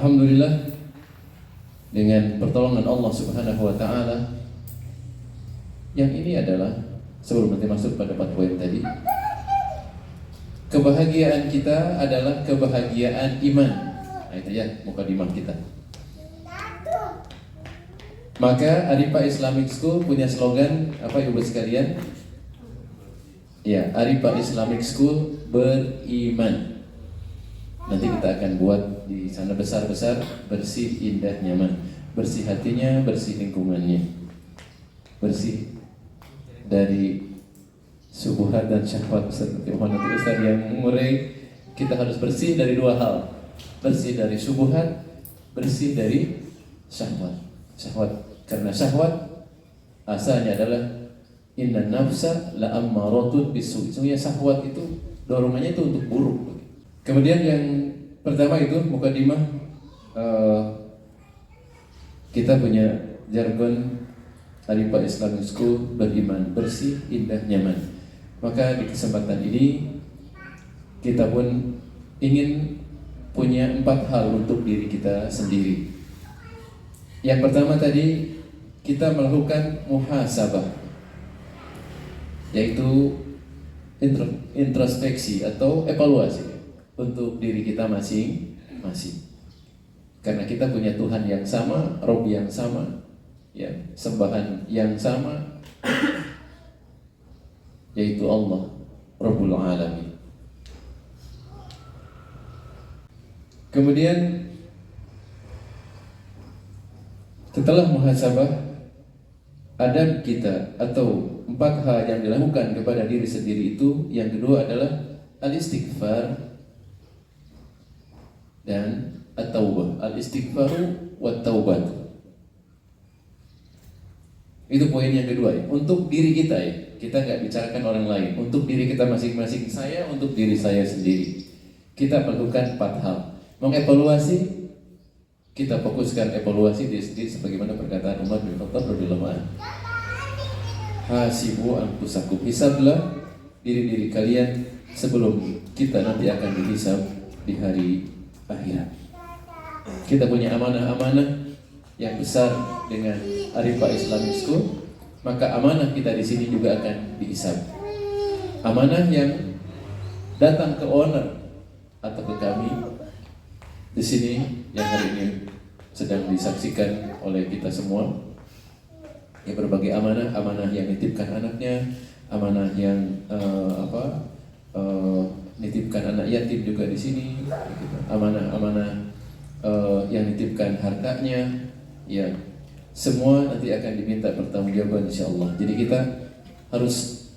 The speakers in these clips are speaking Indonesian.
Alhamdulillah, dengan pertolongan Allah Subhanahu wa taala, yang ini adalah sebelum nanti masuk pada 4 poin tadi, kebahagiaan kita adalah kebahagiaan iman. Nah itu ya mukadimah kita. Maka Aripa Islamic School punya slogan apa Ibu sekalian? Ya, Aripa Islamic School beriman. Nanti kita akan buat di sana besar-besar, bersih, indah, nyaman. Bersih hatinya, bersih lingkungannya, bersih dari subuhat dan syahwat. Seperti mohon nanti Ustaz yang murai, kita harus bersih dari 2 hal. Bersih dari subuhat, bersih dari syahwat. Syahwat, karena syahwat asalnya adalah inna nafsa la ammaratun bisu. Sesungguhnya syahwat itu dorongannya itu untuk buruk. Kemudian yang pertama itu mukadimah, kita punya jargon Aripa Islamic School beriman, bersih, indah, nyaman. Maka di kesempatan ini kita pun ingin punya 4 hal untuk diri kita sendiri. Yang pertama tadi kita melakukan muhasabah, yaitu introspeksi atau evaluasi untuk diri kita masing-masing. Karena kita punya Tuhan yang sama, Rob yang sama, ya, sembahan yang sama, yaitu Allah Rabbul Alamin. Kemudian setelah muhasabah, adab kita atau 4 hal yang dilakukan kepada diri sendiri itu, yang kedua adalah al-istighfar dan at-taubah. Al-istighfaru wat-taubah. Itu poin yang kedua ya. Untuk diri kita ya. Kita nggak bicarakan orang lain. Untuk diri kita masing-masing. Saya untuk diri saya sendiri. Kita melakukan 4 hal. Mengevaluasi, kita fokuskan evaluasi diri sendiri sebagaimana perkataan Umar bin Khattab radhiyallahu anhu. Hasibu anfusakum, hisablah diri-diri kalian sebelum kita nanti akan dihisab di hari akhirat. Kita punya amanah-amanah yang besar dengan Arifa Islamic School, maka amanah kita di sini juga akan dihisab. Amanah yang datang ke owner atau ke kami di sini yang hari ini sedang disaksikan oleh kita semua, ya, berbagai amanah yang nitipkan anaknya, amanah yang nitipkan anak yatim juga di sini, gitu. Amanah yang nitipkan hartanya, ya, semua nanti akan diminta pertanggungjawaban insyaallah. Jadi kita harus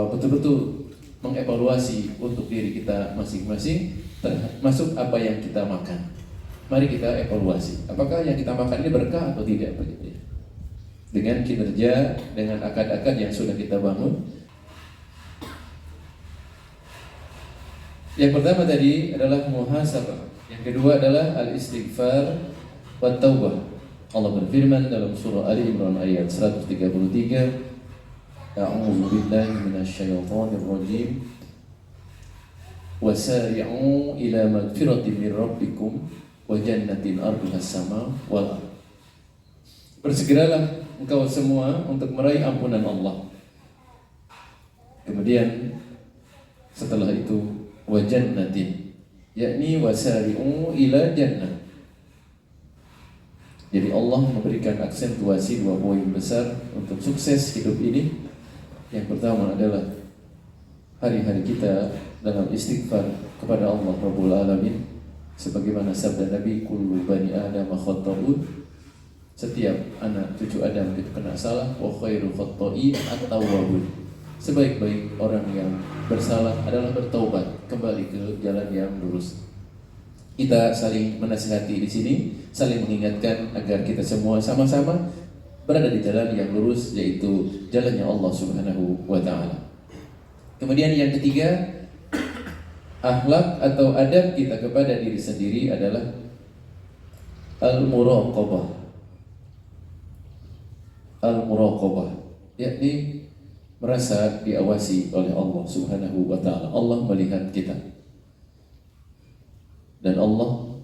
betul-betul mengevaluasi untuk diri kita masing-masing, termasuk apa yang kita makan. Mari kita evaluasi, apakah yang kita makan ini berkah atau tidak, begitu ya. Dengan kinerja, dengan akad-akad yang sudah kita bangun. Yang pertama tadi adalah muhasabah. Yang kedua adalah al-istighfar wa taubah. Allah berfirman dalam surah Ali Imran ayat 133, A'udzu billahi minasyaitonir rajim. Wasari'u ila magfiratin min rabbikum wa jannatin arduha as-sama wal ardh. Bersegeralah engkau semua untuk meraih ampunan Allah. Kemudian setelah itu wa jannatin, yakni wasari'u ila jannah. Jadi Allah memberikan aksentuasi 2 poin besar untuk sukses hidup ini. Yang pertama adalah hari-hari kita dalam istighfar kepada Allah Rabbul Alamin. Sebagaimana sabda Nabi, kullu bani Adam khata'un, setiap anak cucu Adam itu kena salah, wa khairu khatta'in at-tawwabun. Sebaik-baik orang yang bersalah adalah bertaubat, kembali ke jalan yang lurus. Kita saling menasihati di sini, saling mengingatkan agar kita semua sama-sama berada di jalan yang lurus, yaitu jalannya Allah Subhanahu wa taala. Kemudian yang ketiga, akhlak atau adab kita kepada diri sendiri adalah al-muraqabah. Al-muraqabah, yakni merasa diawasi oleh Allah Subhanahu wa taala. Allah melihat kita. Dan Allah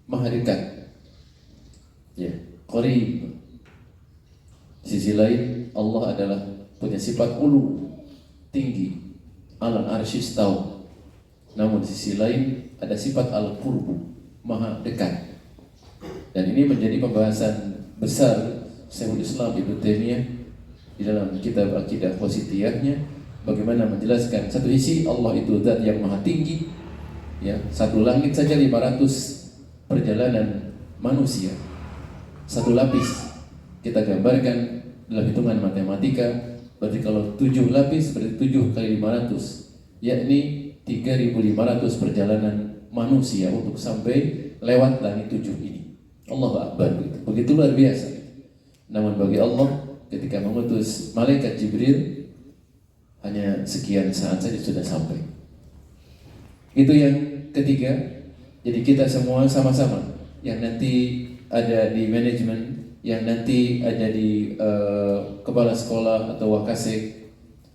maha dekat. Ya, qarib. Sisi lain Allah adalah punya sifat ulu, tinggi, alal arsy istawa. Namun sisi lain ada sifat al-qurbu, maha dekat. Dan ini menjadi pembahasan besar Syekhul Islam Ibnu Taimiyah di dalam kitab Aqidah Wasithiyahnya, bagaimana menjelaskan satu sisi Allah itu zat yang maha tinggi, ya, satu langit saja 500 perjalanan manusia. Satu lapis kita gambarkan dalam hitungan matematika, berarti kalau 7 lapis berarti 7 kali 500, yakni 3.500 perjalanan manusia untuk sampai lewat langit 7 ini. Allahu Akbar, begitu luar biasa. Namun bagi Allah ketika mengutus malaikat Jibril, hanya sekian saat saja sudah sampai. Itu yang ketiga. Jadi kita semua sama-sama yang nanti ada di manajemen, yang nanti ada di kepala sekolah atau wakasek,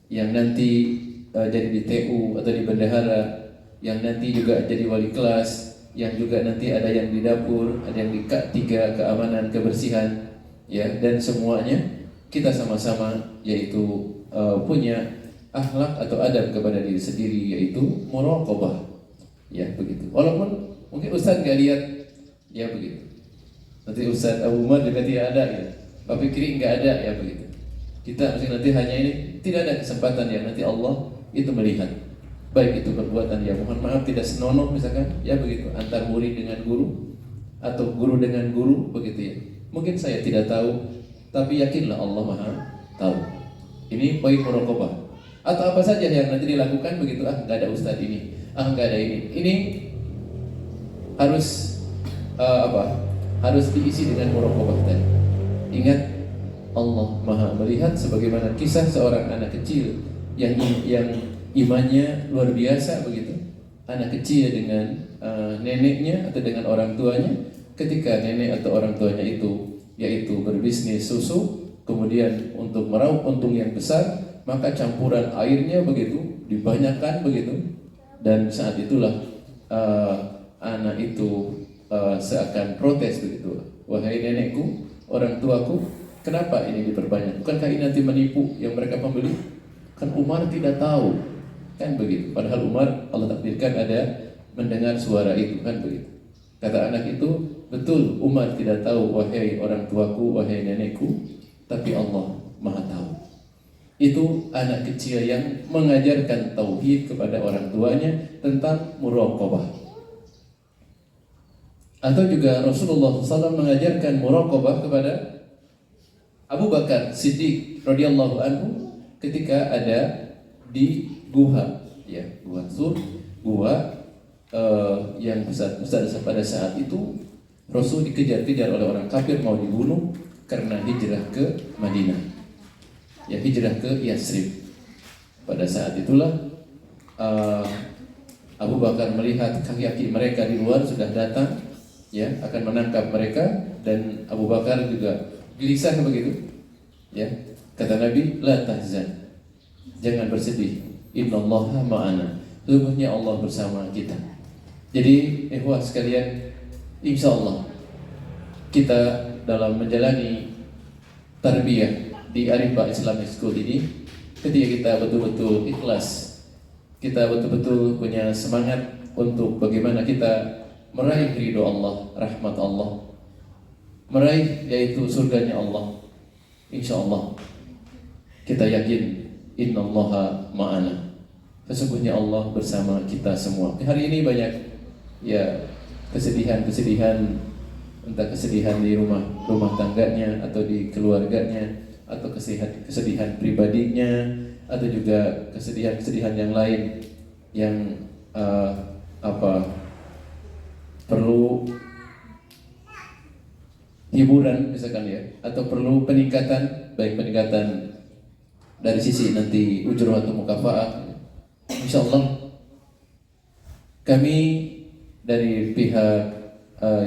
yang nanti jadi di TU atau di bendahara, yang nanti juga jadi wali kelas, yang juga nanti ada yang di dapur, ada yang di K3 keamanan kebersihan, ya, dan semuanya kita sama-sama yaitu punya akhlak atau adab kepada diri sendiri, yaitu muraqabah, ya begitu. Walaupun mungkin Ustaz nggak lihat, ya begitu. Nanti Ustaz Abu Umar juga tidak ada, ya. Pak Fikri nggak ada, ya begitu. Kita mesti nanti hanya ini, tidak ada kesempatan yang nanti Allah itu melihat. Baik itu perbuatan yang mohon maaf tidak senonoh misalkan, ya begitu, antar murid dengan guru atau guru dengan guru, begitu ya. Mungkin saya tidak tahu, tapi yakinlah Allah Maha tahu. Ini poin muraqabah. Atau apa saja yang nanti dilakukan begitu, nggak ada Ustaz ini, nggak ada ini. Ini harus harus diisi dengan muraqabah tadi. Ingat, Allah Maha melihat, sebagaimana kisah seorang anak kecil yang imannya luar biasa begitu. Anak kecil dengan neneknya atau dengan orang tuanya, ketika nenek atau orang tuanya itu yaitu berbisnis susu, kemudian untuk meraup untung yang besar, maka campuran airnya begitu dibanyakan begitu, dan saat itulah anak itu seakan protes begitu. Wahai nenekku, orang tuaku, kenapa ini diperbanyak? Bukankah ini nanti menipu yang mereka pembeli? Kan Umar tidak tahu, kan begitu. Padahal Umar Allah takdirkan ada mendengar suara itu, kan begitu. Kata anak itu, betul Umar tidak tahu wahai orang tuaku, wahai nenekku, tapi Allah Maha tahu. Itu anak kecil yang mengajarkan tauhid kepada orang tuanya tentang muraqabah. Atau juga Rasulullah SAW mengajarkan muraqabah kepada Abu Bakar Siddiq radhiyallahu anhu ketika ada di gua, ya, gua Sur, gua yang besar pada saat itu Rasul dikejar-kejar oleh orang kafir, mau dibunuh karena hijrah ke Madinah, ya, hijrah ke Yasrib. Pada saat itulah Abu Bakar melihat kaki-kaki mereka di luar sudah datang, ya, akan menangkap mereka, dan Abu Bakar juga gelisah begitu, ya. Kata Nabi, la tahzan, jangan bersedih, innallaha ma'ana, sesungguhnya Allah bersama kita. Jadi ikhwah sekalian, insyaallah kita dalam menjalani tarbiyah di Arifah Islamic School ini, ketika kita betul-betul ikhlas, kita betul-betul punya semangat untuk bagaimana kita meraih ridho Allah, rahmat Allah, meraih yaitu surganya Allah, insyaallah kita yakin innallaha ma'ana, sesungguhnya Allah bersama kita semua. Hari ini banyak, ya, kesedihan-kesedihan, entah kesedihan di rumah tangganya atau di keluarganya, atau kesedihan pribadinya, atau juga kesedihan-kesedihan yang lain yang perlu hiburan misalkan, ya, atau perlu peningkatan, baik peningkatan dari sisi nanti ujur atau mukafaah. Insyaallah kami dari pihak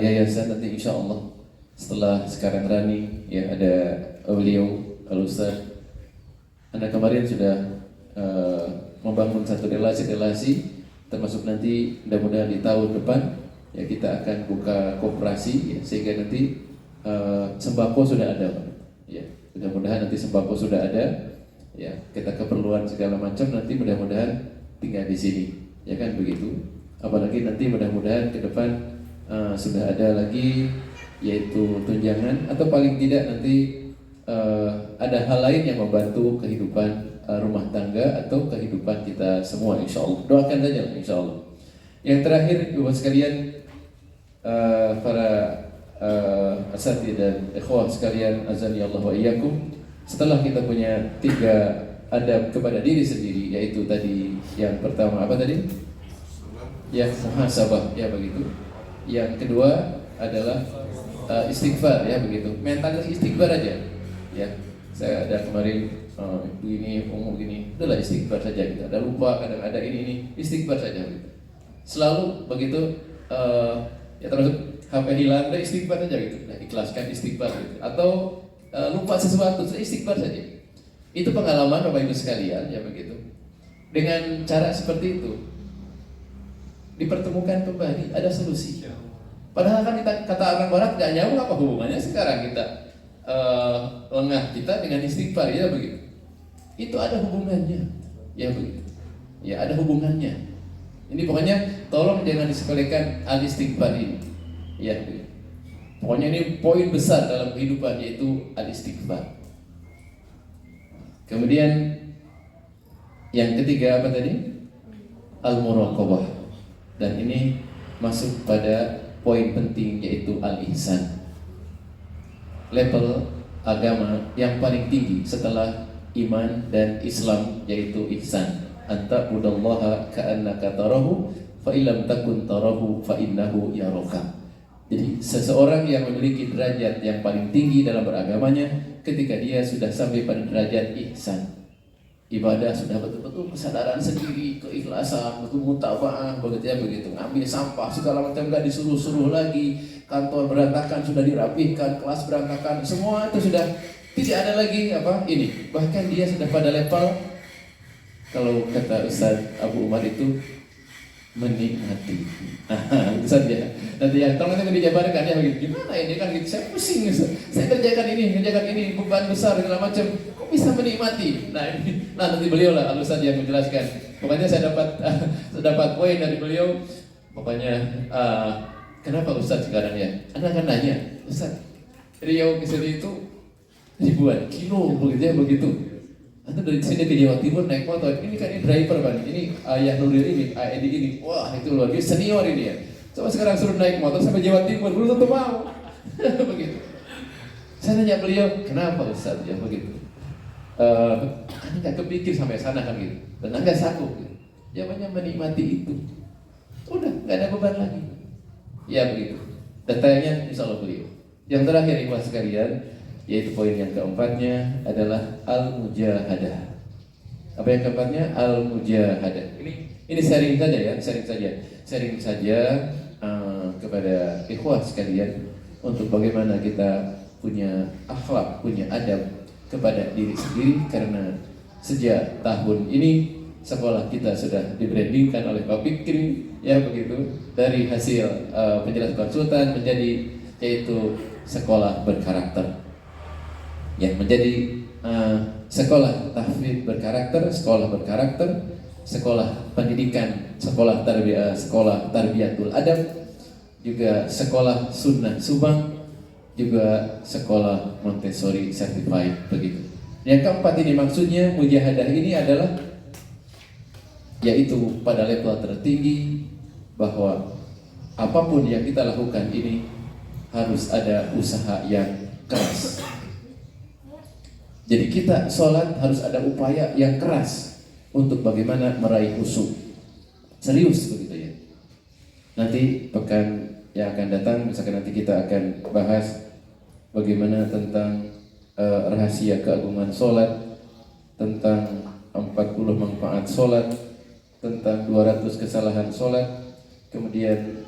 yayasan nanti insyaallah setelah sekarang Rani, ya, ada beliau Al-Ustaz, Anda kemarin sudah membangun satu relasi-relasi, termasuk nanti mudah-mudahan di tahun depan ya kita akan buka koperasi ya, sehingga nanti sembako sudah ada, ya mudah-mudahan nanti sembako sudah ada, ya kita keperluan segala macam nanti mudah-mudahan tinggal di sini, ya kan begitu. Apalagi nanti mudah-mudahan ke depan sudah ada lagi yaitu tunjangan atau paling tidak nanti ada hal lain yang membantu kehidupan rumah tangga atau kehidupan kita semua, insya Allah. Doakan saja, insya Allah. Yang terakhir, ibu sekalian, para asatidz dan ikhwah sekalian, azani Allah wa iyyakum. Setelah kita punya 3 adab kepada diri sendiri, yaitu tadi yang pertama apa tadi? Ya, muhasabah, ya begitu. Yang kedua adalah istighfar, ya begitu. Mental istighfar aja, ya. Saya ada kemarin begini, gini, udahlah istighfar saja gitu. Ada lupa, kadang ada ini istighfar saja gitu. Selalu begitu, ya terus HP hilang, udah istighfar saja gitu. Nah, ikhlaskan istighfar gitu. Atau lupa sesuatu, istighfar saja. Itu pengalaman Bapak Ibu sekalian, ya begitu. Dengan cara seperti itu dipertemukan kembali, ada solusi. Padahal kan kita, kata orang barat, gak nyambung, apa hubungannya sekarang kita lengah kita dengan istighfar, ya begitu. Itu ada hubungannya, ya begitu. Ya ada hubungannya. Ini pokoknya tolong jangan disepelekan al-istighfar ini, ya begitu. Pokoknya ini poin besar dalam kehidupan, yaitu al-istighfar. Kemudian yang ketiga apa tadi? Al-muraqabah. Dan ini masuk pada poin penting, yaitu al-ihsan. Level agama yang paling tinggi setelah iman dan Islam, yaitu ihsan. Anta budallaha ka'annaka tarahu fa illam takun tarahu fa innahu yaraka. Jadi seseorang yang memiliki derajat yang paling tinggi dalam beragamanya ketika dia sudah sampai pada derajat ihsan. Ibadah sudah betul-betul kesadaran sendiri, keikhlasan, betul mutaba'ah, begitu, ngambil sampah segala macam, nggak disuruh-suruh lagi, kantor berantakan sudah dirapihkan, kelas berantakan, semua itu sudah tidak ada lagi ini. Bahkan dia sudah pada level, kalau kata Ustaz Abu Umar itu menikmati. Itu saja. Nanti yang tolong nanti dijabarkan ya begitu. Gimana ini kan gitu. Saya pusing, saya kerjakan ini, beban besar segala macam. Kok bisa menikmati? Nah nanti beliau lah Ustaz yang menjelaskan. Pokoknya saya dapat poin dari beliau. Pokoknya kenapa Ustaz sekarang ya? Anda akan nanya, Ustaz, Riau ke sini itu ribuan kilo begitu. Atau dari sini ke Jawa Timur naik motor, ini kan ini driver Pak, ini Ayah Nuril ini, Edi ini, wah itu luar biasa, senior ini ya. Coba sekarang suruh naik motor sampai Jawa Timur, belum tentu mau. Begitu. Saya tanya beliau, kenapa Ustaz ya begitu? Anda nggak kepikir sampai sana kan gitu, dan Anda sanggup gitu. Jawabannya menikmati itu, udah nggak ada beban lagi. Ya begitu. Detailnya insya Allah beliau. Yang terakhir ikhwas sekalian, yaitu poin yang keempatnya adalah al-mujahadah. Apa yang keempatnya? Al-mujahadah. Ini sharing saja kepada ikhwah sekalian untuk bagaimana kita punya akhlak, punya adab kepada diri sendiri, karena sejak tahun ini sekolah kita sudah dibrandingkan oleh Pak Fikri, ya begitu, dari hasil penjelasan konsultan menjadi yaitu sekolah berkarakter. Ya, menjadi sekolah tahfidz berkarakter, sekolah pendidikan, sekolah tarbiyatul adab, juga sekolah sunnah Subang, juga sekolah Montessori certified begitu. Yang keempat ini maksudnya mujahadah ini adalah yaitu pada level tertinggi, bahwa apapun yang kita lakukan ini harus ada usaha yang keras. Jadi kita sholat harus ada upaya yang keras untuk bagaimana meraih khusyuk. Serius begitu ya. Nanti pekan yang akan datang, misalkan nanti kita akan bahas bagaimana tentang rahasia keagungan sholat, tentang 40 manfaat sholat, tentang 200 kesalahan sholat. Kemudian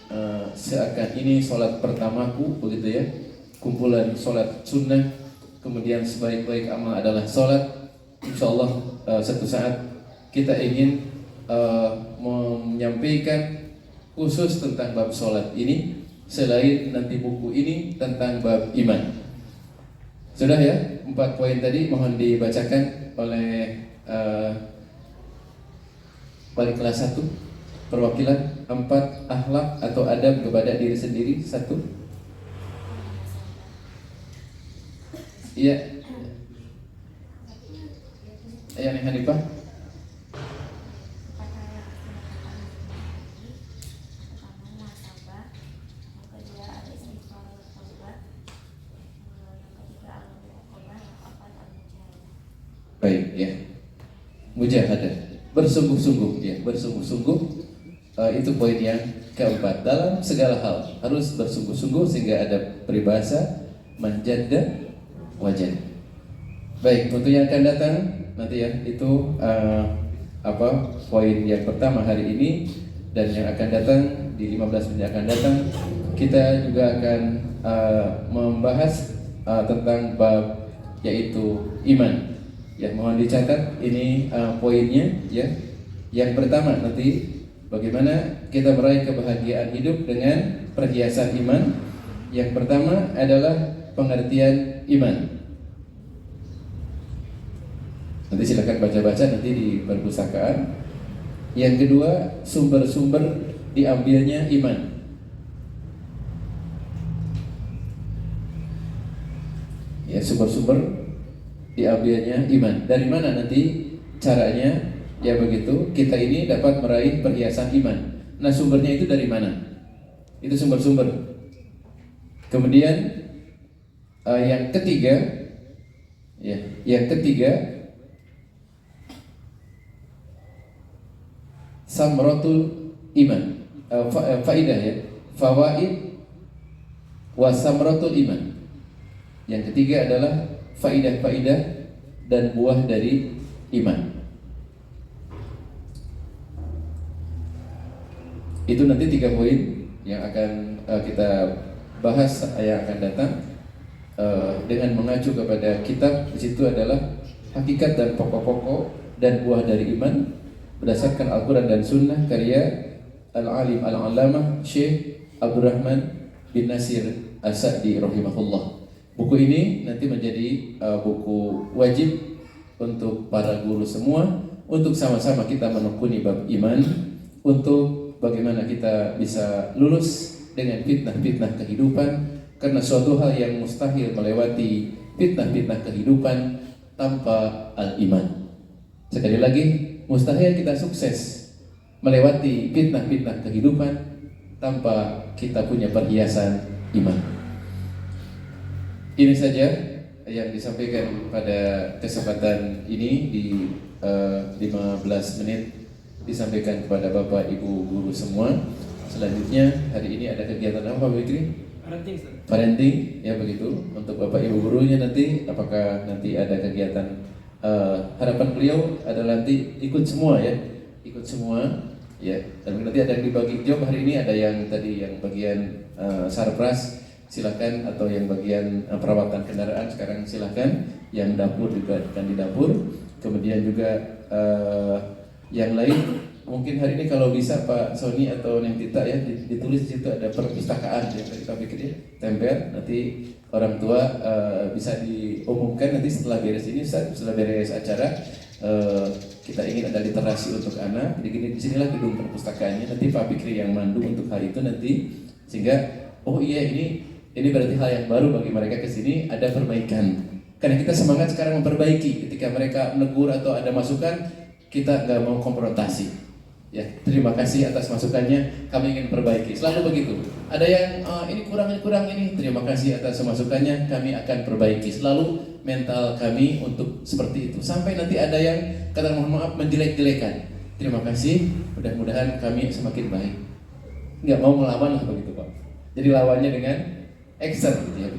seakan ini sholat pertamaku begitu ya, kumpulan sholat sunnah. Kemudian sebaik-baik amal adalah sholat. Insyaallah suatu saat kita ingin menyampaikan khusus tentang bab sholat ini, selain nanti buku ini tentang bab iman. Sudah ya, 4 poin tadi mohon dibacakan oleh wali kelas 1 perwakilan. 4 akhlak atau adab kepada diri sendiri. 1. Iya. Nih Hanifah. Baik ya. Mujahadah, bersungguh-sungguh ya, bersungguh-sungguh. Itu poin yang keempat. Dalam segala hal harus bersungguh-sungguh sehingga ada peribahasa manjada wajan. Baik, untuk yang akan datang nanti ya, itu poin yang pertama hari ini, dan yang akan datang di 15 menit akan datang kita juga akan membahas tentang bab yaitu iman. Ya, mohon dicatat ini poinnya ya. Yang pertama nanti bagaimana kita meraih kebahagiaan hidup dengan perhiasan iman. Yang pertama adalah pengertian iman. Nanti silakan baca-baca nanti di perpustakaan. Yang kedua, sumber-sumber diambilnya iman. Ya, sumber-sumber diambilnya iman. Dari mana nanti caranya? Ya begitu, kita ini dapat meraih perhiasan iman. Nah, sumbernya itu dari mana? Itu sumber-sumber. Kemudian yang ketiga, ya, samratul iman, faidah ya, fawaid wa samratul iman. Yang ketiga adalah faidah-faidah dan buah dari iman. Itu nanti 3 poin yang akan kita bahas yang akan datang dengan mengacu kepada kitab. Di situ adalah hakikat dan pokok-pokok dan buah dari iman berdasarkan Al-Quran dan Sunnah karya Al-Alim Al-Allamah Syekh Abdurrahman bin Nasir As-Sa'di rahimahullah. Buku ini nanti menjadi buku wajib untuk para guru semua, untuk sama-sama kita menekuni bab iman, untuk bagaimana kita bisa lulus dengan fitnah-fitnah kehidupan, karena suatu hal yang mustahil melewati fitnah-fitnah kehidupan tanpa al-iman. Sekali lagi, mustahil kita sukses melewati fitnah-fitnah kehidupan tanpa kita punya perhiasan iman. Ini saja yang disampaikan pada kesempatan ini di 15 menit disampaikan kepada Bapak Ibu guru semua. Selanjutnya hari ini ada kegiatan apa Pak Fikri? Parenting ya begitu. Untuk Bapak Ibu gurunya nanti apakah nanti ada kegiatan harapan beliau adalah nanti ikut semua ya. Ikut semua ya. Dan nanti ada yang dibagi job hari ini, ada yang tadi yang bagian sarpras silakan, atau yang bagian perawatan kendaraan sekarang silakan, yang dapur juga akan di dapur. Kemudian juga yang lain mungkin hari ini kalau bisa Pak Sony atau Neng Tita ya ditulis di situ ada perpustakaan yang tadi kita bikin ya, tempel, nanti orang tua bisa diumumkan nanti setelah beres ini, setelah beres acara kita ingin ada literasi untuk anak. Jadi di sinilah gedung perpustakaannya, nanti Pak Fikri yang mandu untuk hal itu nanti, sehingga oh iya ini berarti hal yang baru bagi mereka kesini, ada perbaikan. Karena kita semangat sekarang memperbaiki. Ketika mereka menegur atau ada masukan, kita nggak mau konfrontasi. Ya, terima kasih atas masukannya, kami ingin perbaiki. Selalu begitu. Ada yang ini kurang ini, terima kasih atas masukannya, kami akan perbaiki. Selalu mental kami untuk seperti itu. Sampai nanti ada yang kata mohon maaf menjelek-jelekan. Terima kasih, mudah-mudahan kami semakin baik. Nggak mau melawan lah begitu Pak. Jadi lawannya dengan action gitu ya.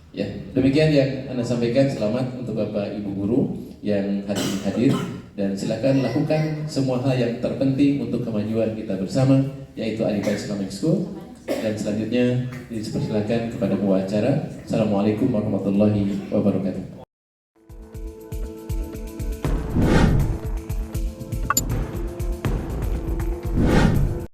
Ya, demikian yang Anda sampaikan. Selamat untuk Bapak Ibu guru yang hari ini hadir, dan silakan lakukan semua hal yang terpenting untuk kemajuan kita bersama, yaitu Alifa Islamic School. Dan selanjutnya dipersilakan kepada pembawa acara. Assalamualaikum warahmatullahi wabarakatuh.